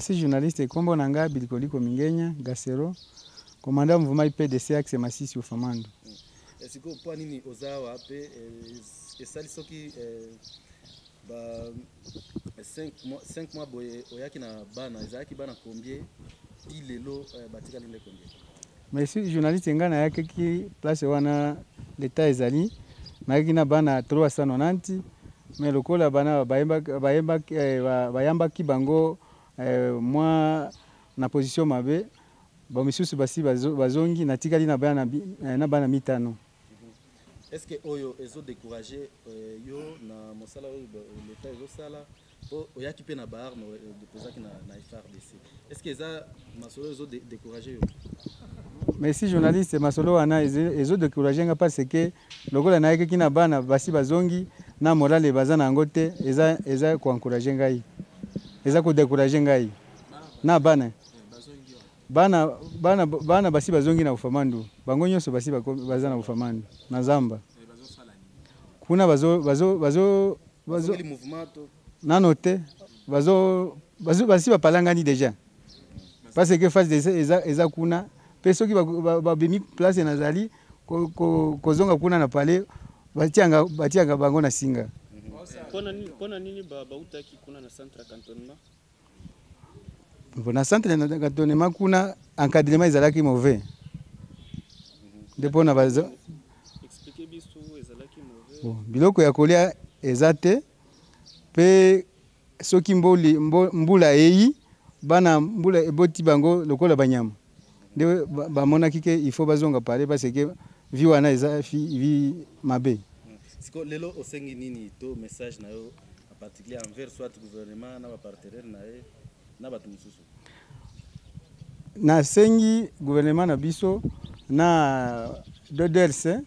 Merci journaliste Kombo Nanga Bilikoliko Mingenya Gasero commandant mouvement IPDC axe Masisi Ufamando. Est-ce que pour nini ozawa pe esali soki ba 5 mois boye oyaki na bana ezaki bana combien pilelo batika linde combien? Merci journaliste ngana yake ki place wana l'état ezali mayaki na bana 390 mais lokola bana bayamba ki bango moi na position mabe ba misusu basi bazongi natikali na bana mitano. Est-ce que oyo ezo décourager yo na mosala l'état ezo sala po oyaki pe na ba arme déposaki na FARDC? Est-ce que eza masolo ezo décourager yo? Merci journaliste masolo wana ezo décourager nga parce que lokola na yeke kina bana basi bazongi na morale bazana yango te eza ko encourager ngai. Eza ko décourager ngai. Na bana basi bazongi na Ufamando. Bango nyonso basi bazana na Ufamando. Na Zamba. Kuna bazo nano te. Basi bapalangani déjà. Parce que face eza kuna. Peso ki babimi place nazali kozonga kuna na pale batianga bango na singa. Pona nini bautaki kuna na centre cantonnement? Na centre de cantonnement kuna encadrement ezalaki mauvais. Depuis na bazo expliquer biso ezalaki mauvais. Biloko ya kolia ezate pe soki mbula eyi bana mbula eboti bango lokola banyama. De bamonaki ke il faut bazonga parler parce que vi wana eza vi mabe. Siko lelo osengi nini to message na yo en particulier envers soit gouvernement na ba partenaire na e na batu mususu? Na sengi gouvernement na biso na DDRC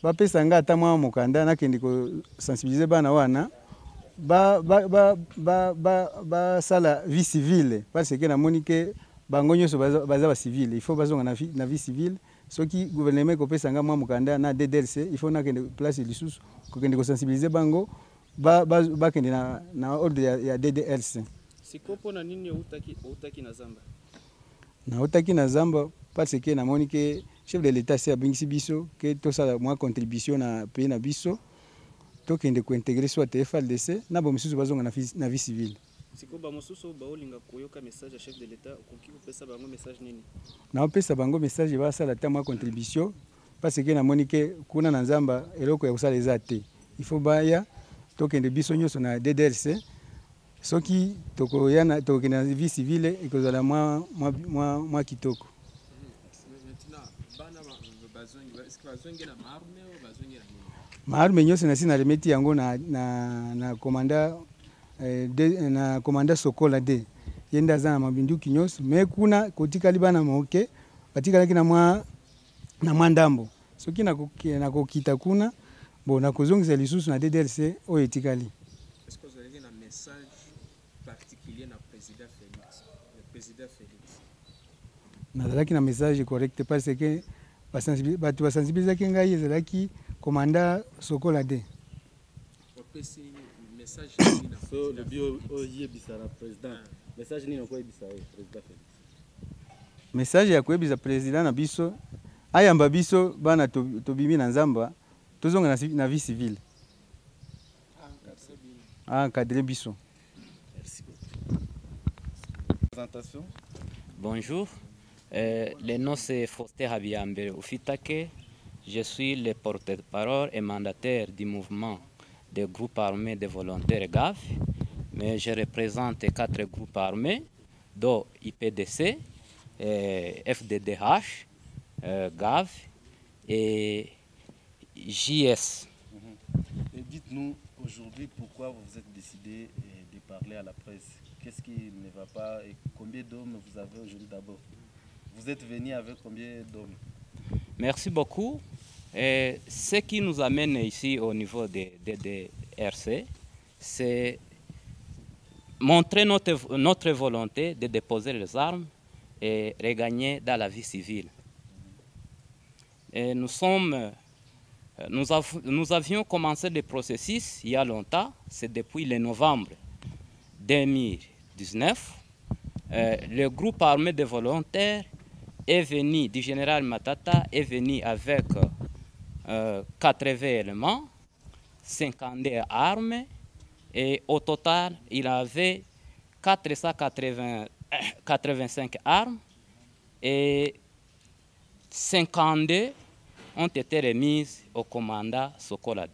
ba pesa nga ata mwa mokanda na kendi ko sensibiliser bana wana ba sala vie civile parce que na monique bango nyonso baza ba civile il faut bazonga na vie civile soki gouvernement ko pesa nga mwa mokanda na DDRC il faut na kende place lisusu ko kende ko sensibiliser bango ba kende na ordre ya DDRC. Sikopo na nini utaki na Zamba? Na utaki na Zamba parce que na moni que chef de l'état c'est abingisi biso que to sala moi contribution na pays na biso to kende ko intégrer soit FARDC na ba misusu bazonga na vie civile. Siko ba mosusu ba olinga koyoka message ya chef de l'état okoki kopesa bango message nini? Na opesa bango message ba sala ta moi contribution parce que na moni que kuna na Zamba eloko ya kusala ezate il faut baya to kende biso nyonso na DDRC soki toko yana toko na vie civile ekozala mwa kitoko. Maarme nyonso na sina remeti yango na komanda na komanda Sokola de yenda za mabinduki nyonso me kuna kotikali bana moke batikali na mwa ndambo soki na kokita kuna bon na kozongisa lisusu na DDRC o etikali. Est-ce que vous avez un message particulier na président Félix? Le président Félix. Nazalaki na message correct parce que batu basensibilizaki ngai ezalaki komanda Sokola de. Opesi message na so le bio oyebisa na président. Message nini ko yebisa président Félix? Message ya koyebisa président na biso ayamba biso bana tobimi na Nzamba tozonga na vie civile. Encadré biso. Merci beaucoup. Bonjour. Le nom c'est Foster Habiambe Ufitake. Je suis le porte-parole et mandataire du mouvement des groupes armés de volontaires GAV. Mais je représente 4 groupes armés, dont IPDC, FDDH, GAV et JS. Et dites-nous aujourd'hui pourquoi vous êtes décidé de parler à la presse. Qu'est-ce qui ne va pas et combien d'hommes vous avez aujourd'hui d'abord? Vous êtes venu avec combien d'hommes? Merci beaucoup. Et ce qui nous amène ici au niveau de DDRC, c'est montrer notre volonté de déposer les armes et regagner dans la vie civile. Et nous avions commencé le processus il y a longtemps, c'est depuis le novembre 2019. le groupe armé de volontaires est venu, du général Matata, est venu avec 80 éléments, 52 armes, et au total, il avait 485 armes et 52 ont été remises au commandant Sokolade.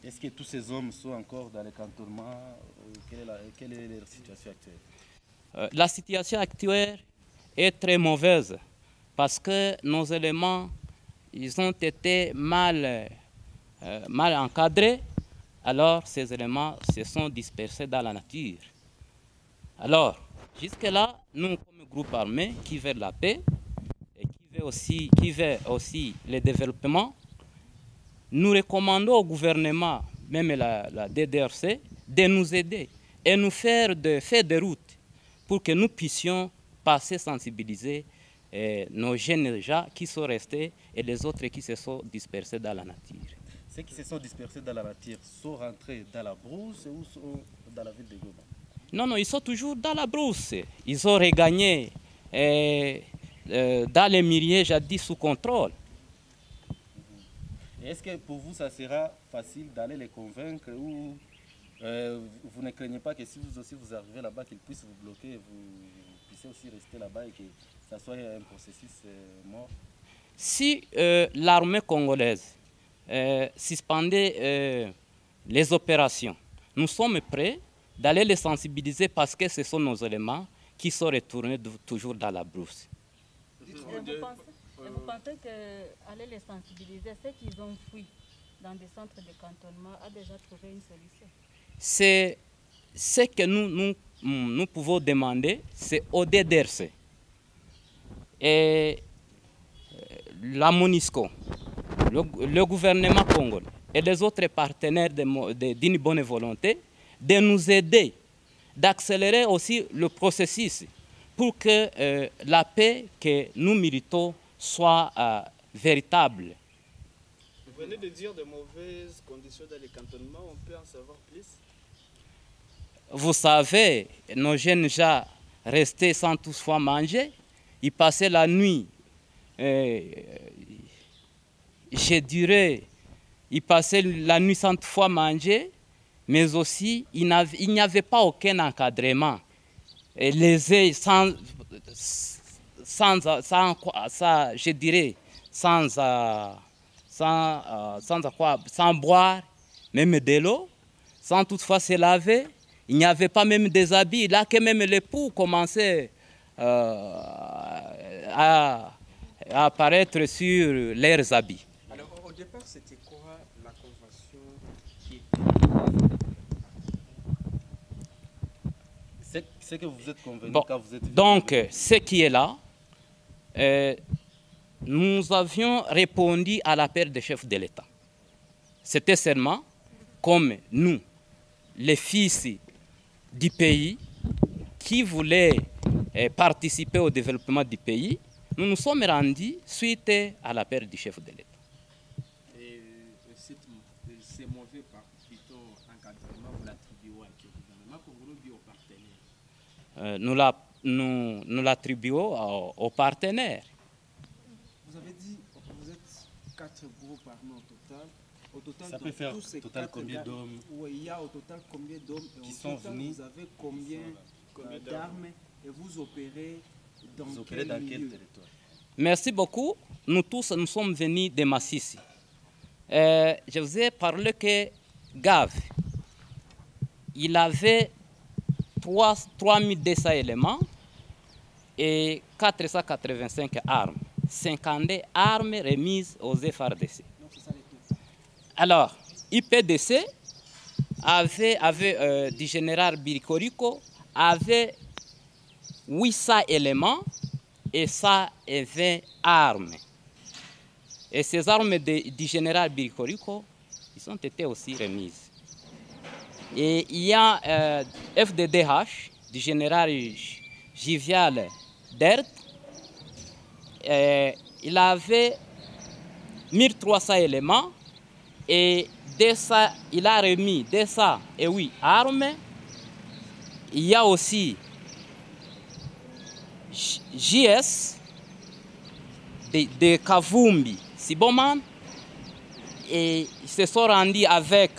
Est-ce que tous ces hommes sont encore dans les cantonnements? Quelle est leur situation actuelle? La situation actuelle est très mauvaise parce que nos éléments ils ont été mal encadrés. Alors ces éléments se sont dispersés dans la nature. Alors, jusque-là, nous, comme groupe armé qui veut la paix et qui veut aussi le développement, nous recommandons au gouvernement, même la DDRC, de nous aider et nous faire des routes pour que nous puissions passer, sensibiliser nos jeunes gens qui sont restés et les autres qui se sont dispersés dans la nature. Ceux qui se sont dispersés dans la nature sont rentrés dans la brousse ou sont dans la ville de Goma? Non, non, ils sont toujours dans la brousse. Ils ont regagné dans les milieux jadis sous contrôle. Est-ce que pour vous, ça sera facile d'aller les convaincre ou vous ne craignez pas que si vous aussi vous arrivez là-bas, qu'ils puissent vous bloquer et vous puissiez aussi rester là-bas et que ça soit un processus mort? Si l'armée congolaise suspendait les opérations, nous sommes prêts d'aller les sensibiliser parce que ce sont nos éléments qui sont retournés toujours dans la brousse. Vous pensez qu'aller les sensibiliser, ceux qui ont fui dans des centres de cantonnement a déjà trouvé une solution? C'est ce que nous pouvons demander, c'est au DDRC et la MONUSCO, le gouvernement congolais et les autres partenaires d'une bonne volonté de nous aider, d'accélérer aussi le processus pour que la paix que nous méritons soit véritable. Vous venez de dire de mauvaises conditions dans les cantonnements, on peut en savoir plus? Vous savez, nos jeunes gens restaient sans toutefois manger, ils passaient la nuit, je dirais, ils passaient la nuit sans toutefois manger, mais aussi il n'y avait pas aucun encadrement. Et les sans je dirais, sans boire, même de l'eau, sans toutefois se laver. Il n'y avait pas même des habits. Là que même les poux commençaient à apparaître sur leurs habits. Alors au départ, c'était quoi la convention qui C'est que vous êtes convenu bon, quand vous êtes... Donc, ce qui est là, nous avions répondu à l'appel des chefs de l'État. C'était seulement comme nous, les fils du pays, qui voulaient participer au développement du pays, nous nous sommes rendus suite à l'appel du chef de l'État. Et ces mauvais plutôt encadrement, vous l'attribuez à quel gouvernement congolais ou aux partenaires? Nous l'attribuons aux partenaires. Vous avez dit que vous êtes 4 groupes armés au total. Au total, ça peut faire tous ces total combien d'hommes? Oui, il y a au total combien d'hommes qui sont venus? Vous avez combien d'armes et vous opérez dans quel territoire? Merci beaucoup. Nous tous, nous sommes venus de Massissi. Je vous ai parlé que Gav, il avait 3200 éléments et 485 armes. 52 armes remises aux FRDC. Alors, IPDC avait du général Birikorico avait 800 éléments et 120 armes. Et ces armes du général Birikorico, ils ont été aussi remises. Et il y a FDDH du général Jivial Dert. Il avait 1300 éléments et il a remis 208 armes. Il y a aussi JS de Kavumbi, Siboman, et ils se sont rendus avec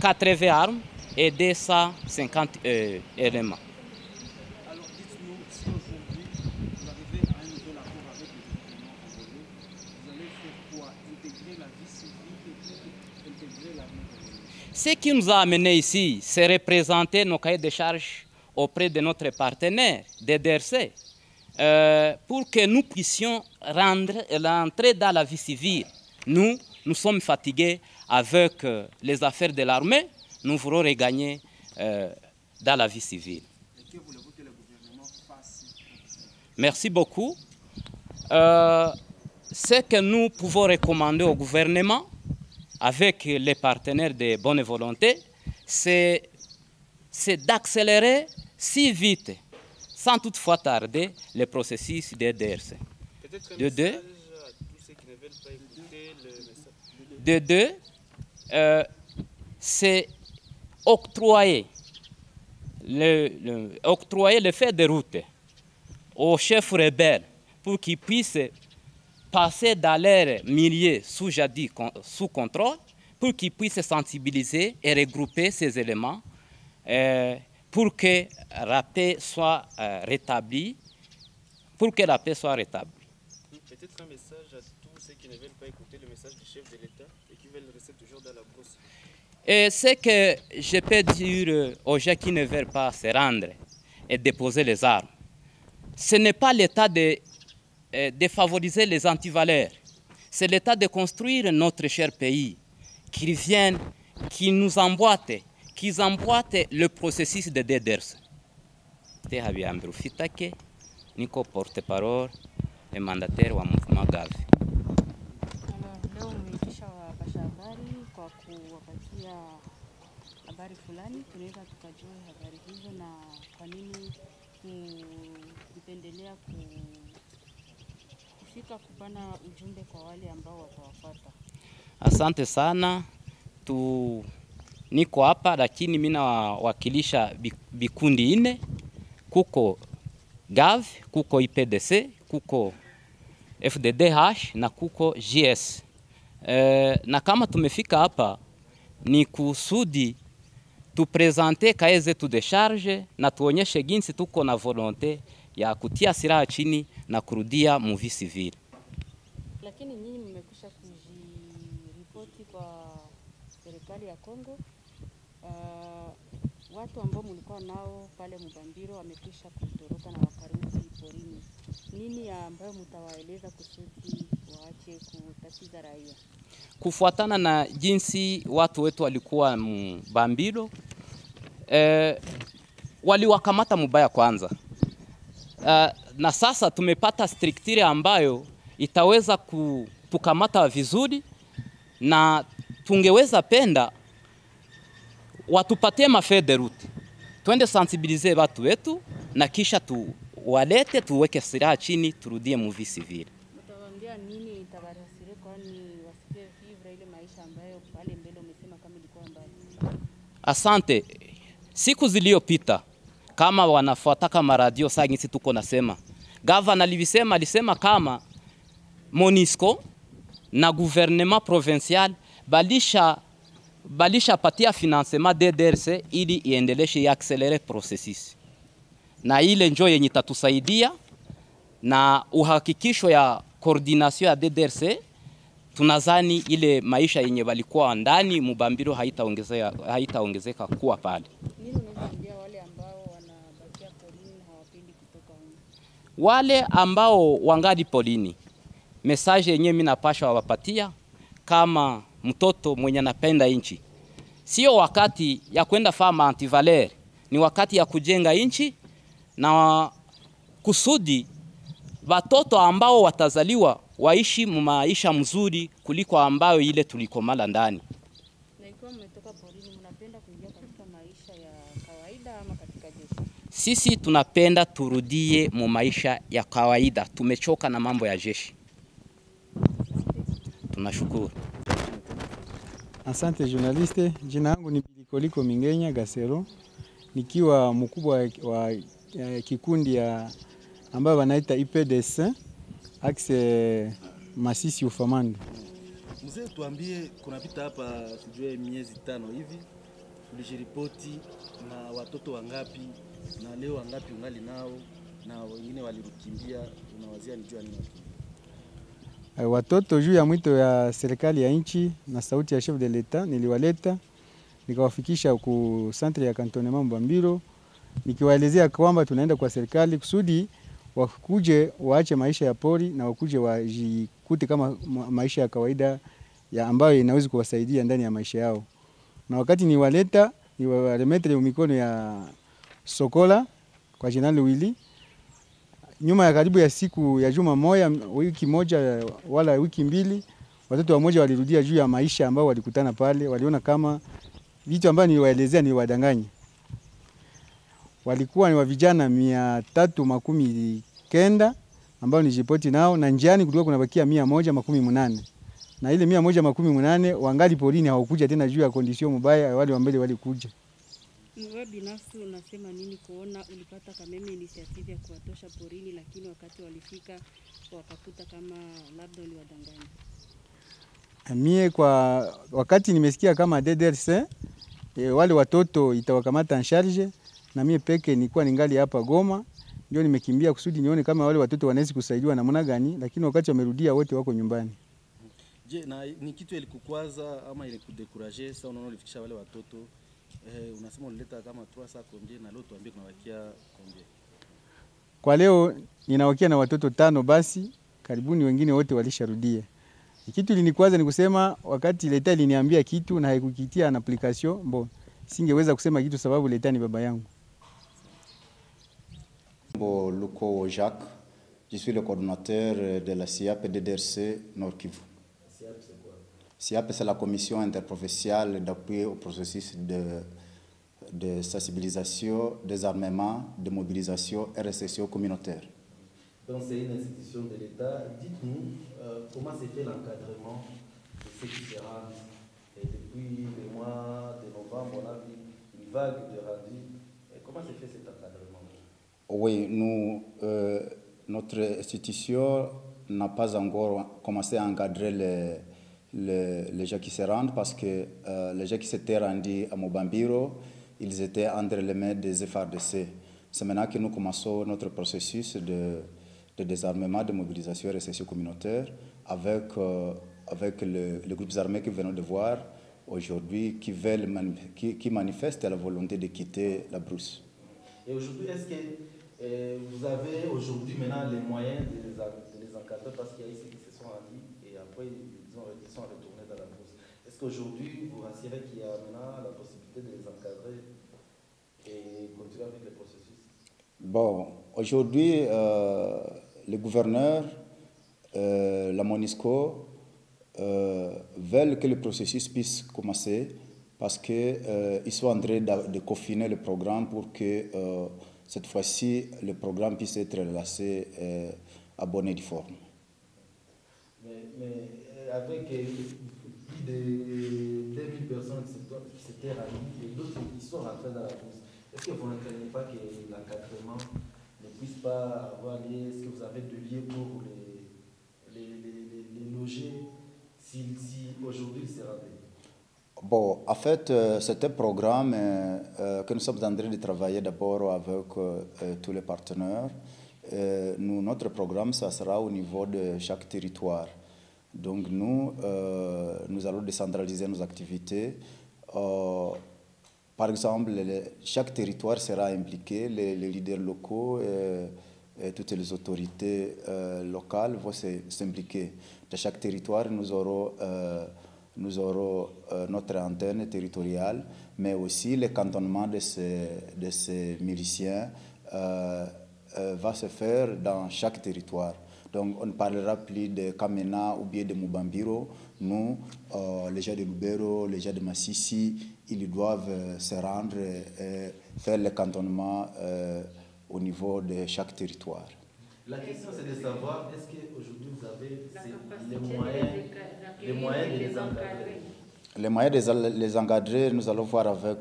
80 armes et 250 éléments. Alors dites-nous, si aujourd'hui vous arrivez à un nouvel accord avec le gouvernement congolais, vous allez faire quoi? Intégrer la vie civile et puis intégrer l'armée congolaise? Ce qui nous a amenés ici, c'est représenter nos cahiers de charges auprès de notre partenaire, DDRC, pour que nous puissions rentrer dans la vie civile. Nous sommes fatigués avec les affaires de l'armée, nous voulons regagner dans la vie civile. Et que voulez-vous que le gouvernement fasse? Merci beaucoup. Ce que nous pouvons recommander au gouvernement, avec les partenaires de bonne volonté, c'est d'accélérer si vite, sans toutefois tarder, le processus de DRC. Peut-être un De deux. message à tous ceux qui ne veulent pas écouter le message. De deux, c'est octroyer le fait de route aux chefs rebelles pour qu'ils puissent passer dans leur milieu sous contrôle, pour qu'ils puissent sensibiliser et regrouper ces éléments pour que la paix soit rétablie. Peut-être un message à tous ceux qui ne veulent pas écouter le message du chef de l'État et qui veulent rester toujours dans la brousse. Et ce que je peux dire aux gens qui ne veulent pas se rendre et déposer les armes, ce n'est pas l'état de favoriser les antivaleurs. C'est l'état de construire notre cher pays, qui nous emboîte, qui emboîte le processus de DDRC. Niko porte-parole et mandataire wa mouvement GAV. Leo umeitisha wapasha habari kwa kuwapatia habari fulani, tunaweza tukajua habari hizo na kwa nini kupendelea kufika kupana ujumbe kwa wale ambao watawafuata. Asante sana. Niko hapa lakini mimi nawakilisha bikundi ine, kuko GAV, kuko IPDC, kuko FDDH na kuko JS. Na kama tumefika hapa ni kusudi tupresente kae zetu de charge na tuonyeshe jinsi tuko na volonte ya kutia silaha chini na kurudia mu vie civile. Lakini nyinyi mmekwisha kujiripoti kwa serikali ya Kongo. Watu ambao mlikuwa nao pale Mubambiro wamekwisha kutoroka na wakarudi porini. Nini ambayo mtawaeleza kusudi waache kutatiza raia? Kufuatana na jinsi watu wetu walikuwa Mubambiro, waliwakamata mubaya kwanza. Na sasa tumepata structure ambayo itaweza kutukamata vizuri, na tungeweza penda watupatie mafeuille de route, twende sensibilize watu wetu na kisha walete tuweke silaha chini turudie mu vie civile. Mtawaambia nini itabarasire kwani wasikie vivre ile maisha ambayo pale mbele umesema kama ilikuwa mbaya? Asante. Siku zilizopita kama wanafuata kama radio sasa tuko nasema, gavana alisema kama MONUSCO na gouvernement provincial balisha patia financement DDRC ili iendeleshe ya accelere processus. Na ile njoo yenye tatusaidia na uhakikisho ya coordination ya DDRC, tunazani ile maisha yenye walikuwa ndani Mubambiro haitaongezeka kuwa pale. Nini unawaambia wale ambao wanabakia polini hawapendi kutoka huko? Wale ambao wangali polini, message yenye mimi napasha wapatia kama mtoto mwenye anapenda nchi. Sio wakati ya kwenda fama antivaler, ni wakati ya kujenga nchi na kusudi watoto ambao watazaliwa waishi maisha mzuri kuliko ambayo ile tulikomala ndani. Na ikiwa mmetoka porini, mnapenda kuingia katika maisha ya kawaida ama katika jeshi? Sisi tunapenda turudie mu maisha ya kawaida. Tumechoka na mambo ya jeshi. Tunashukuru. Asante journaliste, jina langu ni Bilikoliko Mingenya Gasero, nikiwa mkubwa wa kikundi ya ambayo wanaita IPDC axe Masisi Ufamando. Mzee, tuambie, kunapita hapa sijue miezi 5 hivi, ulijiripoti na watoto wangapi na leo wangapi ungali nao na wengine walirukimbia, unawazia ni jua nini? Watoto juu ya mwito ya serikali ya nchi na sauti ya chef de l'etat niliwaleta nikawafikisha ku centre ya cantonnement Mbambiro, nikiwaelezea kwamba tunaenda kwa serikali kusudi wakuje waache maisha ya pori na wakuje wajikute kama maisha ya kawaida ya ambayo inaweza kuwasaidia ndani ya maisha yao. Na wakati niwaleta niwaremetre mikono ya Sokola kwa Jenerali Willy, nyuma ya karibu ya siku ya juma moja, wiki moja wala wiki mbili, watoto wamoja walirudia juu ya maisha ambao walikutana pale. Waliona kama vitu ambavyo niliwaelezea niliwadanganya. Walikuwa ni wa vijana 319 ambao nijipoti nao, na njiani kulikuwa kunabakia 118. Na ile 118 wangali porini, hawakuja tena juu ya condition mbaya wale wambele walikuja. Wewe binafsi unasema nini kuona ulipata Kameme initiative ya kuwatosha porini, lakini wakati walifika wakakuta kama labda uliwadanganya? Mie kwa wakati nimesikia kama DDRC wale watoto itawakamata en charge, na mie peke nilikuwa ningali hapa Goma, ndio nimekimbia kusudi nione kama wale watoto wanaweza kusaidiwa namna gani, lakini wakati wamerudia wote wako nyumbani. Je, na ni kitu ilikukwaza ama ilikudekuraje sasa unaona ulifikisha wale watoto? Unasema ulileta kama 300 kombie na leo tuambie kunawakia kombie? Kwa leo ninawakia na watoto 5 basi, karibuni wengine wote walisharudia. Kitu linikwaza ni kusema wakati leta iliniambia kitu na haikukitia na application, singeweza kusema kitu sababu leta ni baba yangu. Luko Jacques, je suis le coordonnateur de la SIAP DDRC Nord Kivu. SIAP c'est quoi? SIAP c'est la commission interprofessionnelle d'appui au processus de sensibilisation, désarmement, de mobilisation et récession communautaire. Donc c'est une institution de l'État. Dites-nous comment s'est fait l'encadrement de ceux qui se rendent. Et depuis le mois de novembre, on a vu une vague de rendus. Comment s'est fait cet encadrement? Oui, notre institution n'a pas encore commencé à encadrer les gens qui se rendent parce que les gens qui s'étaient rendus à Mobambiro, ils étaient entre les mains des FARDC. C'est maintenant que nous commençons notre processus de désarmement, de mobilisation et récession communautaire avec les groupes armés que nous venons de voir aujourd'hui qui manifestent la volonté de quitter la brousse. Et aujourd'hui, est-ce que vous avez aujourd'hui maintenant les moyens de les encadrer parce qu'il y a ici qui se sont rendus et après ils sont retournés dans la brousse? Est-ce qu'aujourd'hui vous rassurez qu'il y a maintenant la possibilité de les encadrer et continuer avec le processus? Bon, aujourd'hui, les gouverneurs, la MONUSCO, veulent que le processus puisse commencer parce qu'ils sont en train de confiner le programme pour que cette fois-ci, le programme puisse être lancé à bonne et due forme. Mais avec plus de 2000 personnes qui s'étaient rendues et d'autres qui sont rentrés dans la brousse, est-ce que vous ne craignez pas que l'encadrement ne puisse pas avoir lieu? Est-ce que vous avez de lieux pour les loger si aujourd'hui ils se rendaient? Bon, en fait, c'est un programme que nous sommes en train de travailler d'abord avec tous les partenaires. Notre programme, ça sera au niveau de chaque territoire. Donc nous allons décentraliser nos activités. Par exemple, chaque territoire sera impliqué, les leaders locaux et toutes les autorités locales vont s'impliquer. Dans chaque territoire, nous aurons notre antenne territoriale, mais aussi le cantonnement de ces miliciens va se faire dans chaque territoire. Donc on ne parlera plus de Kamena ou bien de Mubambiro. Nous, les gens de Lubero, les gens de Masisi, ils doivent se rendre et faire le cantonnement au niveau de chaque territoire. La question c'est de savoir, est-ce qu'aujourd'hui vous avez les moyens de les encadrer? Les moyens de les encadrer, nous allons voir avec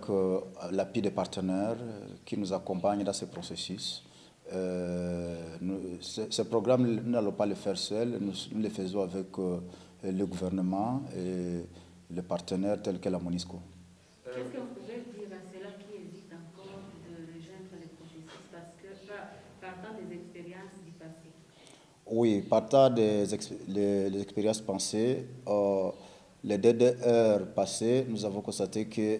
l'appui des partenaires qui nous accompagnent dans ce processus. ce programme, nous n'allons pas le faire seul, nous le faisons avec le gouvernement et les partenaires tels que la MONUSCO. Qu'est-ce que vous pouvez dire à ceux-là qui hésitent encore de rejoindre les processus parce que partant des expériences du passé? Oui, partant des expériences passées, les 2 heures passées, nous avons constaté que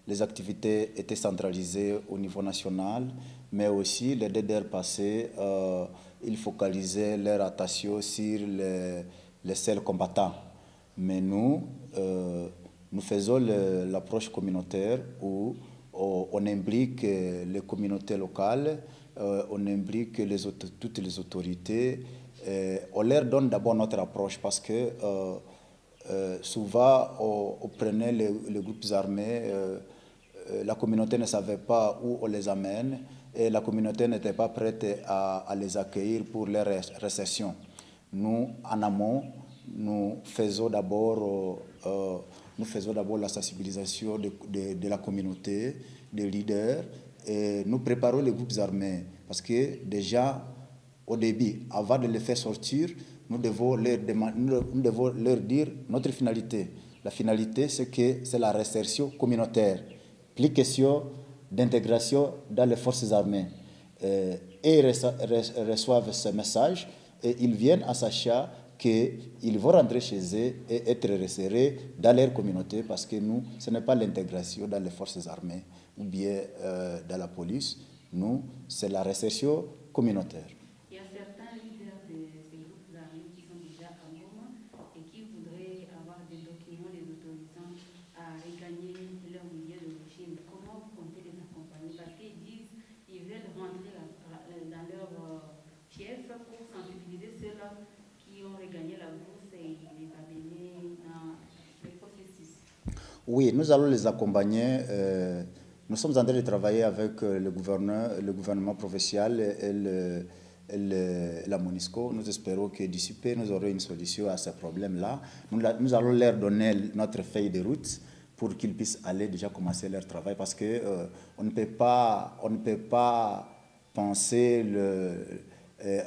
les activités étaient centralisées au niveau national, mais aussi les 2 heures passées, ils focalisaient leur attention sur les seuls combattants. Mais nous faisons l'approche communautaire où on implique les communautés locales, on implique toutes les autorités. On leur donne d'abord notre approche parce que souvent on prenait les groupes armés, la communauté ne savait pas où on les amène et la communauté n'était pas prête à les accueillir pour leur réception. Nous, en amont, nous faisons d'abord la sensibilisation de la communauté, des leaders, et nous préparons les groupes armés parce que déjà, au début, avant de les faire sortir, nous devons leur dire notre finalité. La finalité, c'est la réinsertion communautaire. Plus question d'intégration dans les forces armées. Et ils reçoivent ce message et ils viennent à sachant qu'ils vont rentrer chez eux et être resserrés dans leur communauté parce que nous, ce n'est pas l'intégration dans les forces armées ou bien dans la police. Nous, c'est la réinsertion communautaire. Il y a certains leaders de ces groupes armés qui sont déjà à Goma et qui voudraient avoir des documents les autorisant à regagner leur milieu d'origine. Comment vous comptez les accompagner? Parce qu'ils disent qu'ils veulent rentrer dans leur fief pour sensibiliser ceux-là qui ont regagné la bourse et les amener dans le processus. Oui, nous allons les accompagner. Nous sommes en train de travailler avec le gouvernement provincial et la MONUSCO. Nous espérons que d'ici peu, nous aurons une solution à ce problème-là. Nous allons leur donner notre feuille de route pour qu'ils puissent aller déjà commencer leur travail parce que on ne peut pas penser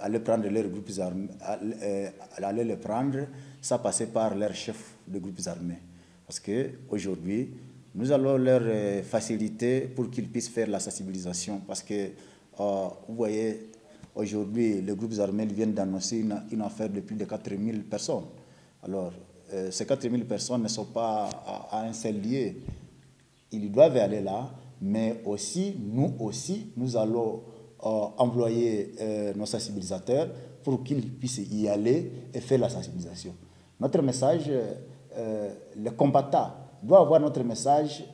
aller prendre leurs groupes armés, aller les prendre sans passer par leur chef de groupes armés. Parce qu'aujourd'hui, nous allons leur faciliter pour qu'ils puissent faire la sensibilisation. Parce que, vous voyez, aujourd'hui, les groupes armés viennent d'annoncer une affaire de plus de 4000 personnes. Alors, ces 4000 personnes ne sont pas à un seul lieu. Ils doivent aller là, mais aussi, nous allons employer nos sensibilisateurs pour qu'ils puissent y aller et faire la sensibilisation. Notre message, les combattants doivent avoir notre message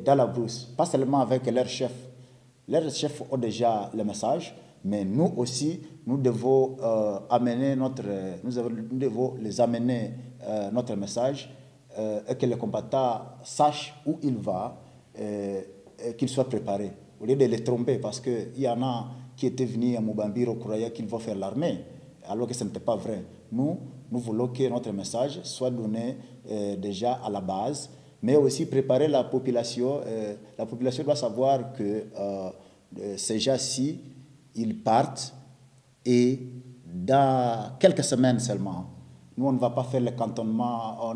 dans la brousse, pas seulement avec leurs chefs. Leurs chefs ont déjà le message, mais nous aussi, nous devons les amener notre message et que les combattants sachent où il va et qu'ils soient préparés. Au lieu de les tromper, parce qu'il y en a qui étaient venus à Mubambiro croyaient qu'ils vont faire l'armée, alors que ce n'était pas vrai. Nous voulons que notre message soit donné déjà à la base, mais aussi préparer la population. La population doit savoir que ces gens-ci, ils partent et dans quelques semaines seulement. Nous, on ne va pas faire le cantonnement,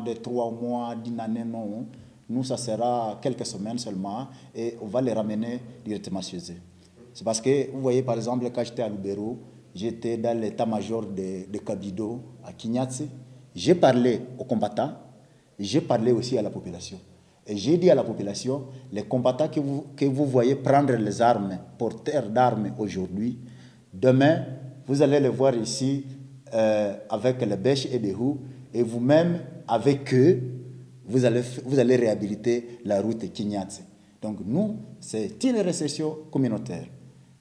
de 3 mois, d'une année, non. Nous, ça sera quelques semaines seulement et on va les ramener directement chez eux. C'est parce que, vous voyez, par exemple, quand j'étais à Lubero, j'étais dans l'état-major de Kabido, à Kinyatse. J'ai parlé aux combattants, j'ai parlé aussi à la population. Et j'ai dit à la population, les combattants que vous voyez prendre les armes, porteurs d'armes aujourd'hui, demain, vous allez les voir ici avec les bêches et des roues, et vous-même, avec eux, vous allez réhabiliter la route Kinyatse. Donc nous, c'est une récession communautaire.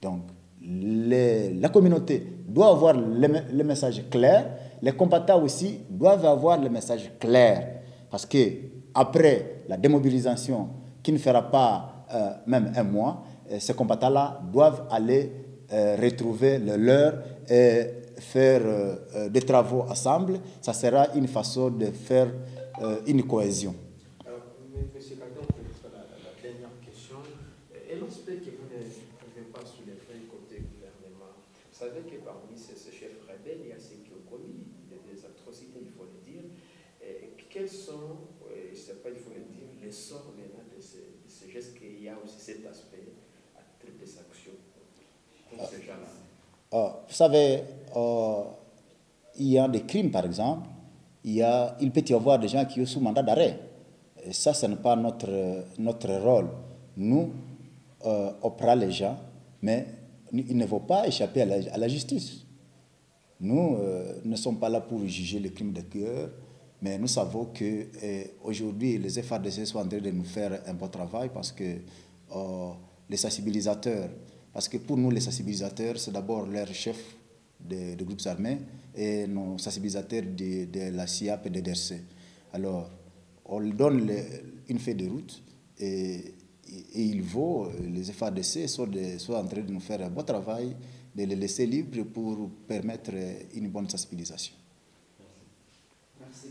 Donc la communauté doit avoir le message clair, les combattants aussi doivent avoir le message clair. Parce qu'après la démobilisation, qui ne fera pas même un mois, ces combattants-là doivent aller retrouver le leur et faire des travaux ensemble. Ça sera une façon de faire une cohésion. Monsieur Kaldon, la dernière question. Un aspect que vous n'avez pas savez que parmi ces chefs rebelles, il y a ceux qui ont commis des atrocités, il faut le dire. Quels sont, je ne sais pas, il faut le dire, les sorts maintenant de ces gestes, qu'il y a aussi cet aspect à toutes les actions contre ces gens-là? Vous savez, il y a des crimes, par exemple, il peut y avoir des gens qui sont sous mandat d'arrêt. Et ça, ce n'est pas notre rôle. Nous, on prend les gens, mais ils ne vont pas échapper à la justice. Nous ne sommes pas là pour juger les crimes de cœur, mais nous savons qu'aujourd'hui, les FARDC sont en train de nous faire un bon travail parce que les sensibilisateurs, parce que pour nous, les sensibilisateurs, c'est d'abord leur chef des groupes armés et nos sensibilisateurs de la SIAP et de DRC. Alors, on leur donne une feuille de route et les FARDC sont en train de nous faire un bon travail, de les laisser libres pour permettre une bonne sensibilisation. Merci.